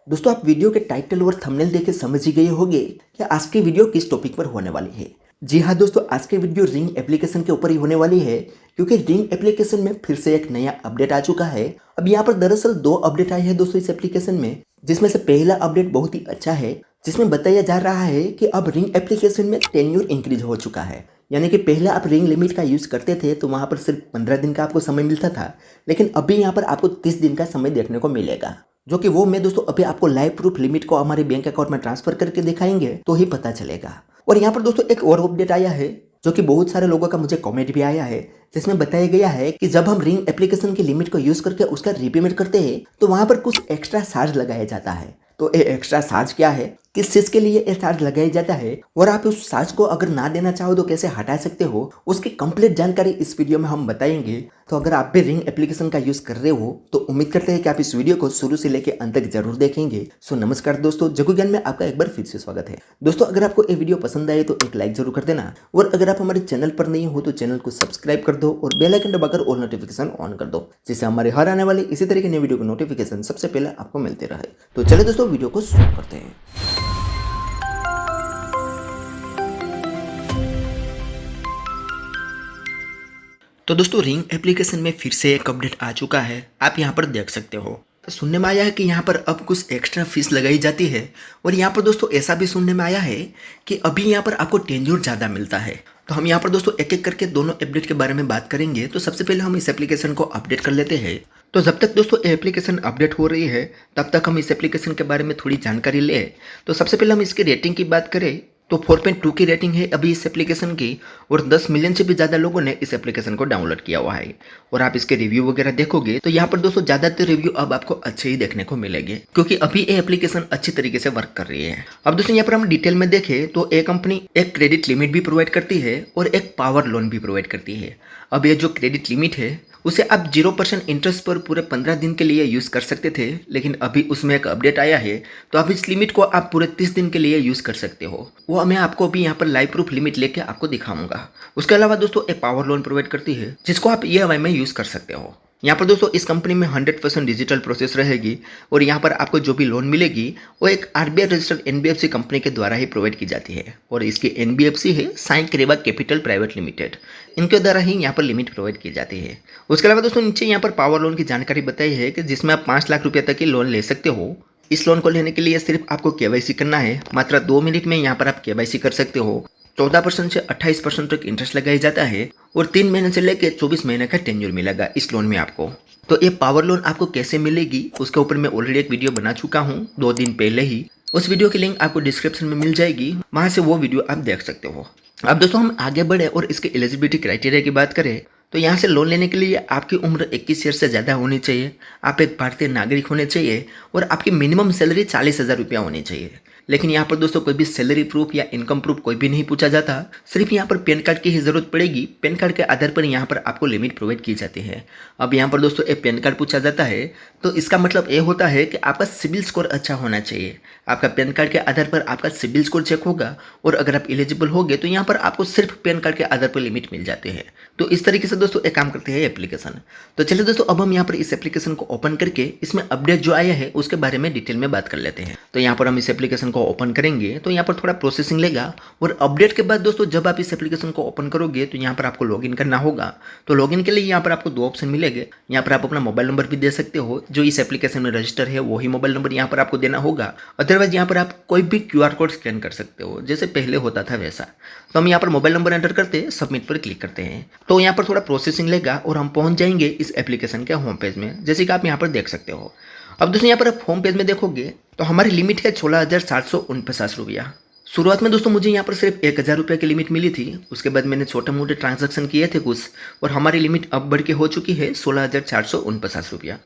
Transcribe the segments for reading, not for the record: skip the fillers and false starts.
दोस्तों आप वीडियो के टाइटल और थंबनेल देख के समझ ही गए होंगे कि आज की वीडियो किस टॉपिक पर होने वाली है। जी हाँ दोस्तों, आज की वीडियो रिंग एप्लीकेशन के ऊपर ही होने वाली है, क्योंकि रिंग एप्लीकेशन में फिर से एक नया अपडेट आ चुका है। अब यहाँ पर दरअसल दो अपडेट आए हैं दोस्तों इस एप्लीकेशन में, जिसमें से पहला अपडेट बहुत ही अच्छा है, जिसमें बताया जा रहा है कि अब रिंग एप्लीकेशन में टेन्योर इंक्रीज हो चुका है। यानी कि पहले आप रिंग लिमिट का यूज़ करते थे तो वहाँ पर सिर्फ 15 दिन का आपको समय मिलता था, लेकिन अभी यहाँ पर आपको 30 दिन का समय देखने को मिलेगा, जो कि वो मैं दोस्तों अभी आपको लाइव प्रूफ लिमिट को हमारे बैंक अकाउंट में ट्रांसफर करके दिखाएंगे तो ही पता चलेगा। और यहाँ पर दोस्तों एक और अपडेट आया है, जो कि बहुत सारे लोगों का मुझे कमेंट भी आया है, जिसमें बताया गया है कि जब हम रिंग एप्लीकेशन की लिमिट को यूज करके उसका रीपेमेंट करते हैं तो वहां पर कुछ एक्स्ट्रा चार्ज लगाया जाता है। तो ये एक्स्ट्रा चार्ज क्या है, किस चीज के लिए ये चार्ज लगाया जाता है, और आप उस चार्ज को अगर ना देना चाहो तो कैसे हटा सकते हो, उसकी कंप्लीट जानकारी इस वीडियो में हम बताएंगे। तो अगर आप भी रिंग एप्लीकेशन का यूज कर रहे हो तो उम्मीद करते हैं कि आप इस वीडियो को शुरू से लेकर अंत तक जरूर देखेंगे। सो नमस्कार दोस्तों, जगू ज्ञान में आपका एक बार फिर से स्वागत है। दोस्तों अगर आपको ये वीडियो पसंद आए तो एक लाइक जरूर कर देना, और अगर आप हमारे चैनल पर नहीं हो तो चैनल को सब्सक्राइब कर दो और बेल आइकन दबाकर ऑल नोटिफिकेशन ऑन कर दो, जिससे हमारे हर आने वाले इसी तरह के नए वीडियो को नोटिफिकेशन सबसे पहले आपको मिलते रहे। तो चलिए दोस्तों वीडियो को शुरू करते हैं। तो दोस्तों रिंग एप्लीकेशन में फिर से एक अपडेट आ चुका है, आप यहाँ पर देख सकते हो। सुनने में आया है कि यहाँ पर अब कुछ एक्स्ट्रा फीस लगाई जाती है, और यहाँ पर दोस्तों ऐसा भी सुनने में आया है कि अभी यहाँ पर आपको टेन्योर ज़्यादा मिलता है। तो हम यहाँ पर दोस्तों एक एक करके दोनों अपडेट के बारे में बात करेंगे। तो सबसे पहले हम इस एप्लीकेशन को अपडेट कर लेते हैं। तो जब तक दोस्तों ये एप्लीकेशन अपडेट हो रही है तब तक हम इस एप्लीकेशन के बारे में थोड़ी जानकारी लें। तो सबसे पहले हम इसकी रेटिंग की बात करें तो 4.2 की रेटिंग है अभी इस एप्लीकेशन की, और 10 मिलियन से भी ज़्यादा लोगों ने इस एप्लीकेशन को डाउनलोड किया हुआ है। और आप इसके रिव्यू वगैरह देखोगे तो यहाँ पर दोस्तों ज़्यादातर रिव्यू अब आपको अच्छे ही देखने को मिलेंगे, क्योंकि अभी ये एप्लीकेशन अच्छी तरीके से वर्क कर रही है। अब दोस्तों यहाँ पर हम डिटेल में देखें तो ये कंपनी एक क्रेडिट लिमिट भी प्रोवाइड करती है और एक पावर लोन भी प्रोवाइड करती है। अब ये जो क्रेडिट लिमिट है उसे आप 0% इंटरेस्ट पर पूरे 15 दिन के लिए यूज़ कर सकते थे, लेकिन अभी उसमें एक अपडेट आया है, तो अब इस लिमिट को आप पूरे 30 दिन के लिए यूज़ कर सकते हो। वो मैं आपको अभी यहाँ पर लाइव प्रूफ लिमिट लेके आपको दिखाऊंगा। उसके अलावा दोस्तों एक पावर लोन प्रोवाइड करती है, जिसको आप EMI में यूज़ कर सकते हो। यहाँ पर दोस्तों इस कंपनी में 100% डिजिटल प्रोसेस रहेगी, और यहाँ पर आपको जो भी लोन मिलेगी वो एक RBI रजिस्टर्ड NBFC कंपनी के द्वारा ही प्रोवाइड की जाती है, और इसकी NBFC है साइन करेवा कैपिटल प्राइवेट लिमिटेड, इनके द्वारा ही यहाँ पर लिमिट प्रोवाइड की जाती है। उसके अलावा दोस्तों नीचे यहाँ पर पावर लोन की जानकारी बताई है कि जिसमें आप 5 लाख रुपये तक की लोन ले सकते हो। इस लोन को लेने के लिए सिर्फ आपको KYC करना है, मात्र 2 मिनट में यहाँ पर आप KYC कर सकते हो। 14% से 28% तक इंटरेस्ट लगाया जाता है, और 3 महीने से लेकर 24 महीने का टेन्योर मिलेगा इस लोन में आपको। तो ये पावर लोन आपको कैसे मिलेगी उसके ऊपर मैं ऑलरेडी एक वीडियो बना चुका हूँ 2 दिन पहले ही। उस वीडियो की लिंक आपको डिस्क्रिप्शन में मिल जाएगी, वहाँ से वो वीडियो आप देख सकते हो। अब दोस्तों हम आगे बढ़े और इसके एलिजिबिलिटी क्राइटेरिया की बात करें तो यहाँ से लोन लेने के लिए आपकी उम्र 21 ईयर से ज़्यादा होनी चाहिए, आप एक भारतीय नागरिक होने चाहिए, और आपकी मिनिमम सैलरी 40,000 रुपया होनी चाहिए। लेकिन यहाँ पर दोस्तों कोई भी सैलरी प्रूफ या इनकम प्रूफ कोई भी नहीं पूछा जाता, सिर्फ यहाँ पर पैन कार्ड की ही जरूरत पड़ेगी। पैन कार्ड के आधार पर यहाँ पर आपको लिमिट प्रोवाइड की जाती है। अब यहाँ पर दोस्तों एक पैन कार्ड पूछा जाता है तो इसका मतलब ये होता है कि आपका सिबिल स्कोर अच्छा होना चाहिए। आपका पैन कार्ड के आधार पर आपका सिबिल स्कोर चेक होगा, और अगर आप एलिजिबल होगे तो यहाँ पर आपको सिर्फ पैन कार्ड के आधार पर लिमिट मिल जाती है। तो इस तरीके से दोस्तों एक काम करते हैं एप्लीकेशन। तो चलिए दोस्तों अब हम यहाँ पर इस एप्लीकेशन को ओपन करके इसमें अपडेट जो आया है उसके बारे में डिटेल में बात कर लेते हैं। तो यहाँ पर हम इस एप्लीकेशन को ओपन करेंगे तो यहाँ पर थोड़ा प्रोसेसिंग लेगा, और अपडेट के बाद दोस्तों जब आप इस एप्लीकेशन को ओपन करोगे तो यहाँ पर आपको लॉगिन करना होगा। तो लॉगिन के लिए यहाँ पर आपको 2 ऑप्शन मिलेंगे। यहाँ पर आप अपना मोबाइल नंबर भी दे सकते हो, जो इस एप्लीकेशन में रजिस्टर है वही मोबाइल नंबर यहाँ पर आपको देना होगा। अदरवाइज यहाँ पर आप कोई भी QR कोड स्कैन कर सकते हो, जैसे पहले होता था वैसा। तो हम यहाँ पर मोबाइल नंबर एंटर करते हैं, सबमिट पर क्लिक करते हैं। तो यहाँ पर थोड़ा प्रोसेसिंग लेगा और हम पहुँच जाएंगे इस एप्लीकेशन के होम पेज में, जैसे कि आप यहाँ पर देख सकते हो। अब दोस्तों यहाँ पर आप होम पेज में देखोगे तो हमारी लिमिट है 16,749 रुपया। शुरुआत में दोस्तों मुझे यहाँ पर सिर्फ 1,000 रुपये की लिमिट मिली थी, उसके बाद मैंने छोटे मोटे ट्रांजैक्शन किए थे कुछ, और हमारी लिमिट अब बढ़ के हो चुकी है 16,449 रुपया।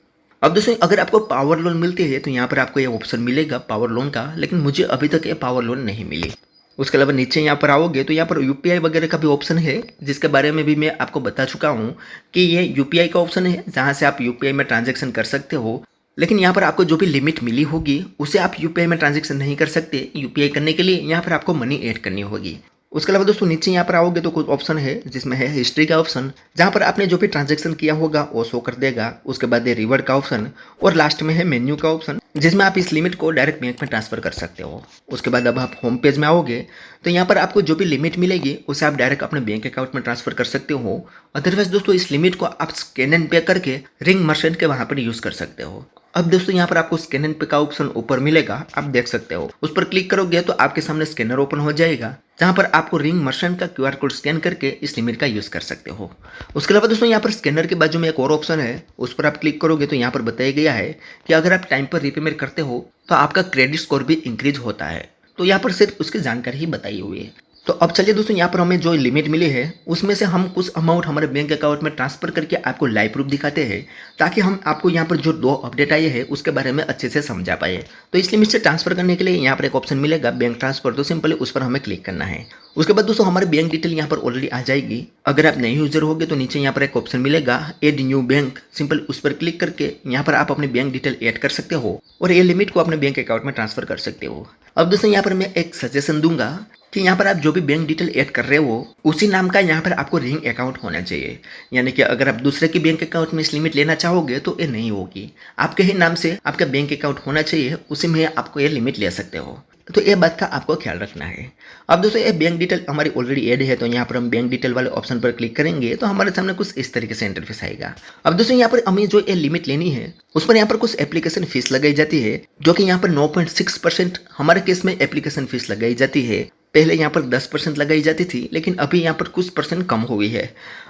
अब दोस्तों अगर आपको पावर लोन मिलती है तो यहाँ पर आपको ये ऑप्शन मिलेगा पावर लोन का, लेकिन मुझे अभी तक ये पावर लोन नहीं मिली। उसके अलावा नीचे यहाँ पर आओगे तो यहाँ पर UPI वगैरह का भी ऑप्शन है, जिसके बारे में भी मैं आपको बता चुका हूँ कि ये UPI का ऑप्शन है, जहाँ से आप UPI में ट्रांजैक्शन कर सकते हो। लेकिन यहाँ पर आपको जो भी लिमिट मिली होगी उसे आप UPI में ट्रांजैक्शन नहीं कर सकते। UPI करने के लिए यहाँ पर आपको मनी ऐड करनी होगी। उसके अलावा दोस्तों नीचे यहाँ पर आओगे तो कुछ ऑप्शन है, जिसमें है हिस्ट्री का ऑप्शन, जहाँ पर आपने जो भी ट्रांजैक्शन किया होगा वो शो कर देगा। उसके बाद है रिवॉर्ड का ऑप्शन, और लास्ट में है मेन्यू का ऑप्शन, जिसमें आप इस लिमिट को डायरेक्ट बैंक में ट्रांसफ़र कर सकते हो। उसके बाद अब आप होम पेज में आओगे तो यहाँ पर आपको जो भी लिमिट मिलेगी उसे आप डायरेक्ट अपने बैंक अकाउंट में ट्रांसफ़र कर सकते हो। अदरवाइज दोस्तों इस लिमिट को आप स्कैन एंड पे करके रिंग मर्चेंट के वहाँ पर यूज़ कर सकते हो। अब दोस्तों यहाँ पर आपको स्कैन एंड पे का ऑप्शन ऊपर मिलेगा, आप देख सकते हो। उस पर क्लिक करोगे तो आपके सामने स्कैनर ओपन हो जाएगा, जहाँ पर आपको रिंग मर्चेंट का क्यूआर कोड स्कैन करके इस लिमिट का यूज़ कर सकते हो। उसके अलावा दोस्तों यहाँ पर स्कैनर के बाजू में एक और ऑप्शन है, उस पर आप क्लिक करोगे तो यहाँ पर बताया गया है कि अगर आप टाइम पर रीपेमेंट करते हो तो आपका क्रेडिट स्कोर भी इंक्रीज होता है। तो यहाँ पर सिर्फ उसकी जानकारी ही बताई हुई है। तो अब चलिए दोस्तों यहाँ पर हमें जो लिमिट मिली है उसमें से हम कुछ अमाउंट हमारे बैंक अकाउंट में ट्रांसफर करके आपको लाइव प्रूफ दिखाते हैं, ताकि हम आपको यहाँ पर जो 2 अपडेट आए हैं उसके बारे में अच्छे से समझा पाए। तो इस लिमिट से ट्रांसफर करने के लिए यहाँ पर एक ऑप्शन मिलेगा बैंक ट्रांसफर, तो सिंपली उस पर हमें क्लिक करना है। उसके बाद दोस्तों हमारे बैंक डिटेल यहाँ पर ऑलरेडी आ जाएगी। अगर आप नए यूजर होगे तो नीचे यहाँ पर एक ऑप्शन मिलेगा एड न्यू बैंक, सिंपल उस पर क्लिक करके यहाँ पर आप अपने बैंक डिटेल ऐड कर सकते हो और ये लिमिट को अपने बैंक अकाउंट में ट्रांसफर कर सकते हो। अब दोस्तों यहाँ पर मैं एक सजेशन दूंगा कि यहाँ पर आप जो भी बैंक डिटेल ऐड कर रहे हो उसी नाम का यहाँ पर आपको रिंग अकाउंट होना चाहिए। यानी कि अगर आप दूसरे के बैंक अकाउंट में इस लिमिट लेना चाहोगे तो ये नहीं होगी, आपके ही नाम से आपका बैंक अकाउंट होना चाहिए, उसी में आप ये लिमिट ले सकते हो। तो ये बात का आपको ख्याल रखना है। अब दोस्तों ये बैंक डिटेल हमारी ऑलरेडी ऐड है, तो यहाँ पर हम बैंक डिटेल वाले ऑप्शन पर क्लिक करेंगे तो हमारे सामने कुछ इस तरीके से इंटरफेस आएगा। अब दोस्तों यहाँ पर हमें जो ये लिमिट लेनी है उस पर यहाँ पर कुछ एप्लीकेशन फीस लगाई जाती है, जो कि यहाँ पर 9.6% हमारे केस में एप्लीकेशन फीस लगाई जाती है। पहले यहाँ पर 10% लगाई जाती थी, लेकिन अभी यहाँ पर कुछ परसेंट कम हो गई है।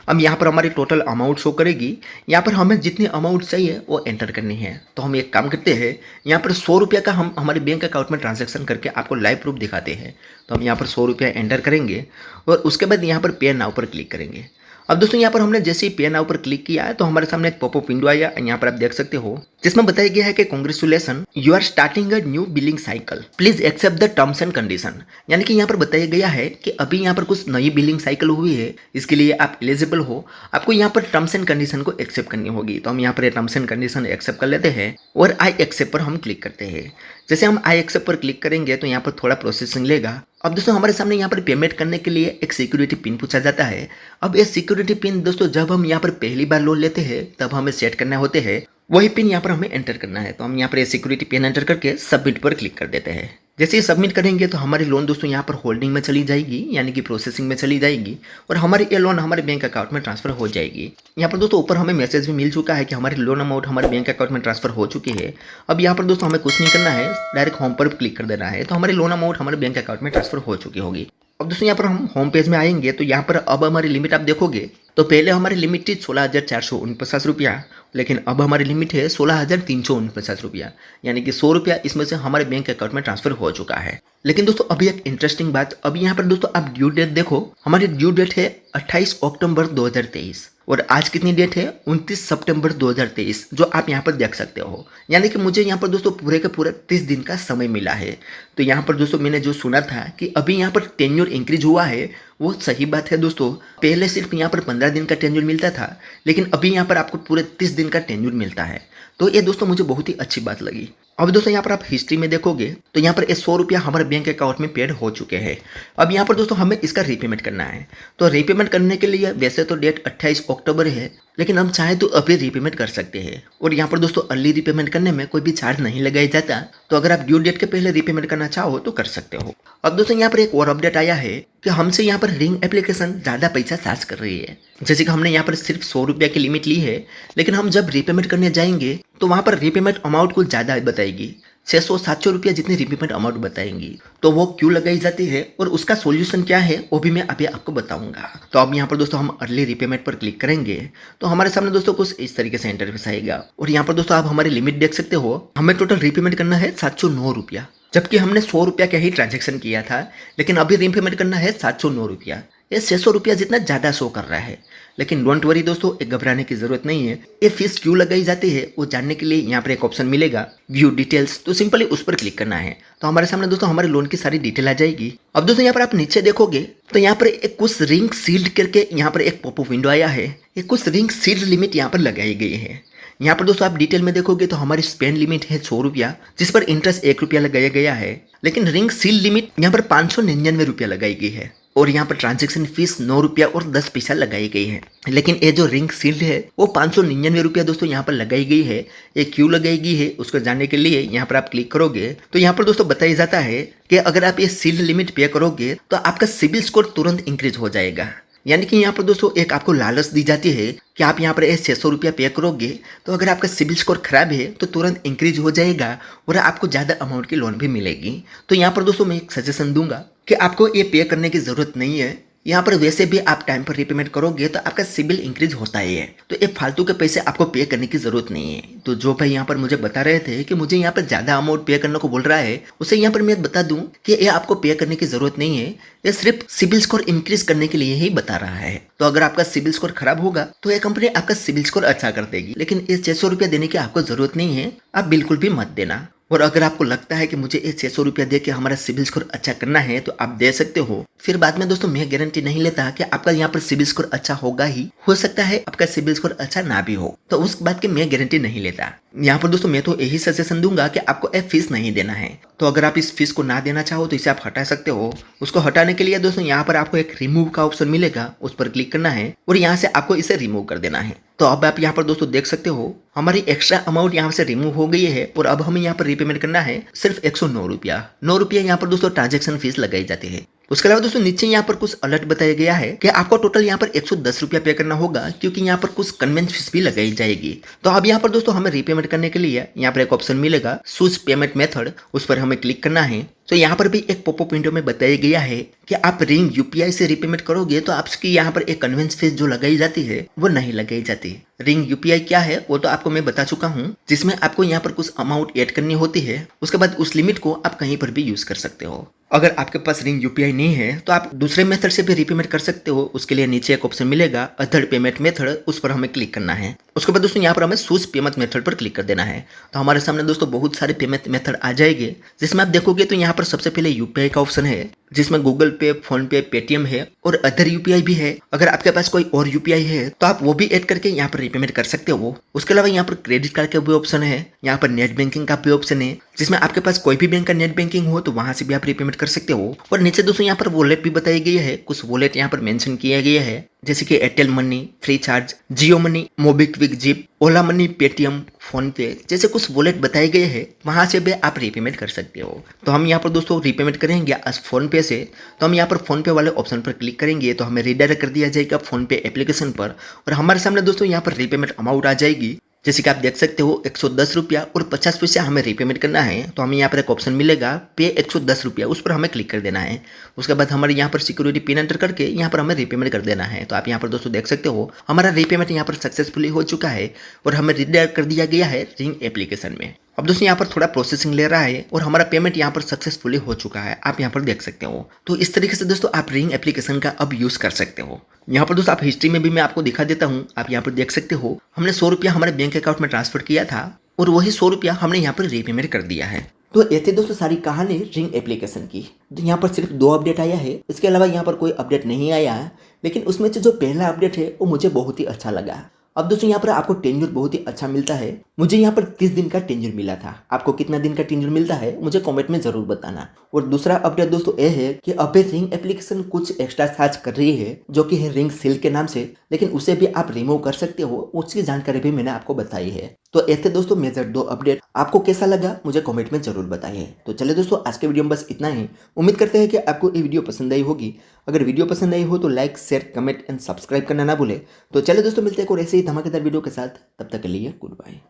अब यहाँ पर हमारी टोटल अमाउंट शो करेगी, यहाँ पर हमें जितनी अमाउंट चाहिए वो एंटर करनी है। तो हम एक काम करते हैं, यहाँ पर 100 रुपये का हम हमारे बैंक अकाउंट में ट्रांजैक्शन करके आपको लाइव प्रूफ दिखाते हैं। तो हम यहाँ पर 100 रुपया एंटर करेंगे और उसके बाद यहाँ पर पे नाउ पर क्लिक करेंगे। अब दोस्तों यहाँ पर हमने जैसे ही पे नाउ पर क्लिक किया है तो हमारे सामने एक पॉपअप विंडो आया, यहाँ पर आप देख सकते हो, जिसमें बताया गया है कि congratulation you are starting a new billing cycle, please accept the terms and condition. यानी कि यहाँ पर बताया गया है कि अभी यहाँ पर कुछ नई बिलिंग साइकिल हुई है, इसके लिए आप एलिजिबल हो, आपको यहाँ पर टर्म्स एंड कंडीशन को एक्सेप्ट करनी होगी। तो हम यहाँ पर टर्म्स एंड कंडीशन एक्सेप्ट कर लेते हैं और आई एक्सेप्ट पर हम क्लिक करते हैं। जैसे हम आई एक्सेप्ट पर क्लिक करेंगे तो यहाँ पर थोड़ा प्रोसेसिंग लेगा। अब दोस्तों हमारे सामने यहाँ पर पेमेंट करने के लिए एक सिक्योरिटी पिन पूछा जाता है। अब ये सिक्योरिटी पिन दोस्तों जब हम यहाँ पर पहली बार लोन लेते हैं तब हमें सेट करना होते हैं, वही पिन यहाँ पर हमें एंटर करना है। तो हम यहाँ पर ये सिक्योरिटी पिन एंटर करके सबमिट पर क्लिक कर देते हैं। जैसे ही सबमिट करेंगे तो हमारी लोन दोस्तों यहाँ पर होल्डिंग में चली जाएगी, यानी कि प्रोसेसिंग में चली जाएगी और हमारी ये लोन हमारे बैंक अकाउंट में ट्रांसफर हो जाएगी। यहाँ पर दोस्तों ऊपर हमें मैसेज भी मिल चुका है कि हमारी लोन अमाउंट हमारे बैंक अकाउंट में ट्रांसफर हो चुकी है। अब यहाँ पर दोस्तों हमें कुछ नहीं करना है, डायरेक्ट होम पर क्लिक कर देना है, तो हमारी लोन अमाउंट हमारे बैंक अकाउंट में ट्रांसफर हो चुकी होगी। अब दोस्तों यहाँ पर हम होम पेज में आएंगे तो यहाँ पर अब हमारी लिमिट आप देखोगे तो पहले हमारी लिमिट थी 16,449 रुपया, लेकिन अब हमारी लिमिट है 16,349 रुपया, यानी कि 100 रुपया इसमें से हमारे बैंक अकाउंट में ट्रांसफर हो चुका है। लेकिन दोस्तों अभी एक इंटरेस्टिंग बात, अभी यहाँ पर दोस्तों आप ड्यू डेट देखो, हमारी ड्यू डेट है 28 अक्टूबर 2023 और आज कितनी डेट है 29 सितंबर 2023, जो आप यहाँ पर देख सकते हो। यानी कि मुझे यहाँ पर दोस्तों पूरे का पूरा 30 दिन का समय मिला है। तो यहाँ पर दोस्तों मैंने जो सुना था कि अभी यहाँ पर टेन्योर इंक्रीज हुआ है, वो सही बात है दोस्तों। पहले सिर्फ यहाँ पर 15 दिन का टेन्योर मिलता था, लेकिन अभी यहाँ पर आपको पूरे 30 दिन का टेन्योर मिलता है। तो ये दोस्तों मुझे बहुत ही अच्छी बात लगी। अब दोस्तों यहाँ पर आप हिस्ट्री में देखोगे तो यहाँ पर ये 100 रुपया हमारे बैंक अकाउंट में पेड हो चुके हैं। अब यहाँ पर दोस्तों हमें इसका रीपेमेंट करना है। तो रीपेमेंट करने के लिए वैसे तो डेट 28 अक्टूबर है, लेकिन हम चाहे तो अभी रीपेमेंट कर सकते हैं। और यहाँ पर दोस्तों अर्ली रीपेमेंट करने में कोई भी चार्ज नहीं लगाया जाता, तो अगर आप ड्यू डेट के पहले रीपेमेंट करना चाहो तो कर सकते हो। अब दोस्तों यहाँ पर एक और अपडेट आया है कि हमसे यहाँ पर रिंग एप्लीकेशन ज़्यादा पैसा चार्ज कर रही है। जैसे कि हमने यहाँ पर सिर्फ 100 रुपया की लिमिट ली है, लेकिन हम जब रीपेमेंट करने जाएंगे तो वहाँ पर रीपेमेंट अमाउंट कुछ ज़्यादा बताएगी, 600-700 रुपया जितनी रीपेमेंट अमाउंट बताएंगी। तो वो क्यों लगाई जाती है और उसका सोल्यूशन क्या है वो भी मैं अभी आपको बताऊंगा। तो अब यहाँ पर दोस्तों हम अर्ली रीपेमेंट पर क्लिक करेंगे तो हमारे सामने दोस्तों कुछ इस तरीके से इंटरफेस आएगा और यहाँ पर दोस्तों आप हमारी लिमिट देख सकते हो। हमें टोटल रीपेमेंट करना है 709 रुपया, जबकि हमने 100 रुपया का ही ट्रांजेक्शन किया था, लेकिन अभी रीपेमेंट करना है 709 रुपया। ये 600 रुपया जितना ज़्यादा शो कर रहा है। लेकिन डोंट वरी दोस्तों, एक घबराने की जरूरत नहीं है। ये फीस क्यों लगाई जाती है वो जानने के लिए यहाँ पर एक ऑप्शन मिलेगा व्यू डिटेल्स, तो सिंपली उस पर क्लिक करना है। तो हमारे सामने दोस्तों हमारे लोन की सारी डिटेल आ जाएगी। अब दोस्तों यहाँ पर आप नीचे देखोगे तो यहाँ पर एक कुछ रिंग सील्ड करके यहाँ पर एक पॉपअप विंडो आया है। ये कुछ रिंग सील्ड लिमिट यहाँ पर लगाई गई है। यहाँ पर दोस्तों आप डिटेल में देखोगे तो हमारी स्पेंड लिमिट है 100 रुपया, जिस पर इंटरेस्ट 1 रुपया लगाया गया है। लेकिन रिंग सील लिमिट यहाँ पर 599 रुपया लगाई गई है। और यहाँ पर ट्रांजैक्शन फीस 9 रुपया और 10 पैसा लगाई गई है। लेकिन ये जो रिंग सील्ड है वो 599 रुपया दोस्तों यहाँ पर लगाई गई है। ये क्यों लगाई गई है उसको जानने के लिए यहाँ पर आप क्लिक करोगे तो यहाँ पर दोस्तों बताया जाता है कि अगर आप ये सील्ड लिमिट पे करोगे तो आपका सिबिल स्कोर तुरंत इंक्रीज हो जाएगा। यानी कि यहाँ पर दोस्तों एक आपको लालच दी जाती है कि आप यहाँ पर 600 रुपया पे करोगे तो अगर आपका सिबिल स्कोर खराब है तो तुरंत इंक्रीज हो जाएगा और आपको ज़्यादा अमाउंट की लोन भी मिलेगी। तो यहाँ पर दोस्तों मैं एक सजेशन दूंगा कि आपको ये पे करने की ज़रूरत नहीं है। यहाँ पर वैसे भी आप टाइम पर रीपेमेंट करोगे तो आपका सिबिल इंक्रीज होता ही है, तो ये फालतू के पैसे आपको पे करने की जरूरत नहीं है। तो जो भाई यहाँ पर मुझे बता रहे थे कि मुझे यहाँ पर ज्यादा अमाउंट पे करने को बोल रहा है, उसे यहाँ पर मैं बता दूं कि ये आपको पे करने की जरूरत नहीं है, ये सिर्फ सिबिल स्कोर इंक्रीज करने के लिए ही बता रहा है। तो अगर आपका सिबिल स्कोर खराब होगा तो ये कंपनी आपका सिबिल स्कोर अच्छा कर देगी, लेकिन ये 600 रुपया देने की आपको जरूरत नहीं है, आप बिल्कुल भी मत देना। और अगर आपको लगता है कि मुझे ये 600 रुपया दे के हमारा सिबिल स्कोर अच्छा करना है तो आप दे सकते हो। फिर बाद में दोस्तों मैं गारंटी नहीं लेता कि आपका यहाँ पर सिबिल स्कोर अच्छा होगा ही, हो सकता है आपका सिबिल स्कोर अच्छा ना भी हो, तो उस बात की मैं गारंटी नहीं लेता। यहाँ पर दोस्तों मैं तो यही सजेशन दूंगा कि आपको ये फीस नहीं देना है। तो अगर आप इस फीस को ना देना चाहो तो इसे आप हटा सकते हो। उसको हटाने के लिए दोस्तों यहाँ पर आपको एक रिमूव का ऑप्शन मिलेगा, उस पर क्लिक करना है और यहाँ से आपको इसे रिमूव कर देना है। तो अब आप यहाँ पर दोस्तों देख सकते हो हमारी एक्स्ट्रा अमाउंट यहाँ से रिमूव हो गई है और अब हमें यहाँ पर रीपेमेंट करना है सिर्फ 109 रुपया। 9 रुपया यहाँ पर दोस्तों ट्रांजेक्शन फीस लगाई जाती है। उसके अलावा दोस्तों नीचे यहाँ पर कुछ अलर्ट बताया गया है कि आपको टोटल यहाँ पर 110 रुपया पे करना होगा, क्योंकि यहाँ पर कुछ कन्वेंस फीस भी लगाई जाएगी। तो अब यहाँ पर दोस्तों हमें रीपेमेंट करने के लिए यहाँ पर एक ऑप्शन मिलेगा चूज पेमेंट मेथड, उस पर हमें क्लिक करना है। तो यहाँ पर भी एक पॉपअप विंडो में बताया गया है कि आप रिंग यूपीआई से रीपेमेंट करोगे तो आपकी यहाँ पर एक कन्वेंस फीस जो लगाई जाती है वो नहीं लगाई जाती। रिंग यूपीआई क्या है वो तो आपको मैं बता चुका हूँ, जिसमें आपको यहाँ पर कुछ अमाउंट ऐड करनी होती है, उसके बाद उस लिमिट को आप कहीं पर भी यूज कर सकते हो। अगर आपके पास रिंग यूपीआई नहीं है तो आप दूसरे मेथड से भी रीपेमेंट कर सकते हो। उसके लिए नीचे एक ऑप्शन मिलेगा अदर पेमेंट मेथड, उस पर हमें क्लिक करना है। उसके बाद दोस्तों यहाँ पर हमें चूज पेमेंट मेथड पर क्लिक कर देना है। तो हमारे सामने दोस्तों बहुत सारे पेमेंट मेथड आ जाएंगे, जिसमें आप देखोगे तो यहाँ पर सबसे पहले यूपीआई का ऑप्शन है, जिसमें गूगल पे, फोन पे, पेटीएम है और अदर यूपीआई भी है। अगर आपके पास कोई और यूपीआई है तो आप वो भी ऐड करके यहाँ पर रीपेमेंट कर सकते हो। उसके अलावा यहाँ पर क्रेडिट कार्ड का भी ऑप्शन है, यहाँ पर नेट बैंकिंग का भी ऑप्शन है, जिसमें आपके पास कोई भी बैंक का नेट बैंकिंग हो तो वहां से भी आप रीपेमेंट कर सकते हो। और नीचे दोस्तों यहाँ पर वॉलेट भी बताई गई है, कुछ वॉलेट यहाँ पर मेंशन किया गया है, जैसे कि एयरटेल मनी, फ्री चार्ज, जियो मनी, मोबीक्विक, जिप, ओला मनी, पेटीएम, फोन पे जैसे कुछ वॉलेट बताए गए हैं, वहां से भी आप रीपेमेंट कर सकते हो। तो हम यहाँ पर दोस्तों रीपेमेंट करेंगे आज फोन पे से, तो हम यहाँ पर फोन पे वाले ऑप्शन पर क्लिक करेंगे तो हमें रीडायरेक्ट कर दिया जाएगा फोन पे एप्लीकेशन पर और हमारे सामने दोस्तों यहाँ पर रीपेमेंट अमाउंट आ जाएगी। जैसे कि आप देख सकते हो 110 रुपया और 50 पैसे हमें रीपेमेंट करना है। तो हमें यहाँ पर एक ऑप्शन मिलेगा पे 110 रुपया, उस पर हमें क्लिक कर देना है। उसके बाद हमारे यहाँ पर सिक्योरिटी पिन एंटर करके यहाँ पर हमें रीपेमेंट कर देना है। तो आप यहाँ पर दोस्तों देख सकते हो हमारा रीपेमेंट यहाँ पर सक्सेसफुली हो चुका है और हमें रीडायरेक्ट कर दिया गया है रिंग एप्लीकेशन में। अब दोस्तों यहाँ पर थोड़ा प्रोसेसिंग ले रहा है और हमारा पेमेंट यहाँ पर सक्सेसफुली हो चुका है, आप यहाँ पर देख सकते हो। तो इस तरीके से दोस्तों आप रिंग एप्लीकेशन का अब यूज कर सकते हो। यहाँ पर दोस्तों आप हिस्ट्री में भी मैं आपको दिखा देता हूँ, आप यहाँ पर देख सकते हो हमने 100 रुपया हमारे बैंक अकाउंट में ट्रांसफर किया था और वही 100 रुपया हमने यहाँ पर रीपेमेंट कर दिया है। तो ऐसे दोस्तों सारी कहानी रिंग एप्लीकेशन की। यहाँ पर सिर्फ 2 अपडेट आया है, इसके अलावा यहाँ पर कोई अपडेट नहीं आया है, लेकिन उसमें से जो पहला अपडेट है वो मुझे बहुत ही अच्छा लगा। अब दोस्तों यहाँ पर आपको टेन्योर बहुत ही अच्छा मिलता है। मुझे यहाँ पर 30 दिन का टेन्योर मिला था। आपको कितना दिन का टेन्योर मिलता है मुझे कमेंट में जरूर बताना। और दूसरा अपडेट दोस्तों ये है कि अब रिंग एप्लीकेशन कुछ एक्स्ट्रा चार्ज कर रही है, जो कि है रिंग सील के नाम से, लेकिन उसे भी आप रिमूव कर सकते हो, उसकी जानकारी भी मैंने आपको बताई है। तो ऐसे दोस्तों मेजर 2 अपडेट, आपको कैसा लगा मुझे कमेंट में जरूर बताइए। तो चलिए दोस्तों आज के वीडियो में बस इतना ही। उम्मीद करते हैं कि आपको ये वीडियो पसंद आई होगी। अगर वीडियो पसंद आई हो तो like, share, comment and subscribe करना ना भूले। तो चलिए दोस्तों मिलते हैं और ऐसे ही धमाकेदार वीडियो के साथ, तब तक के लिए गुड बाय।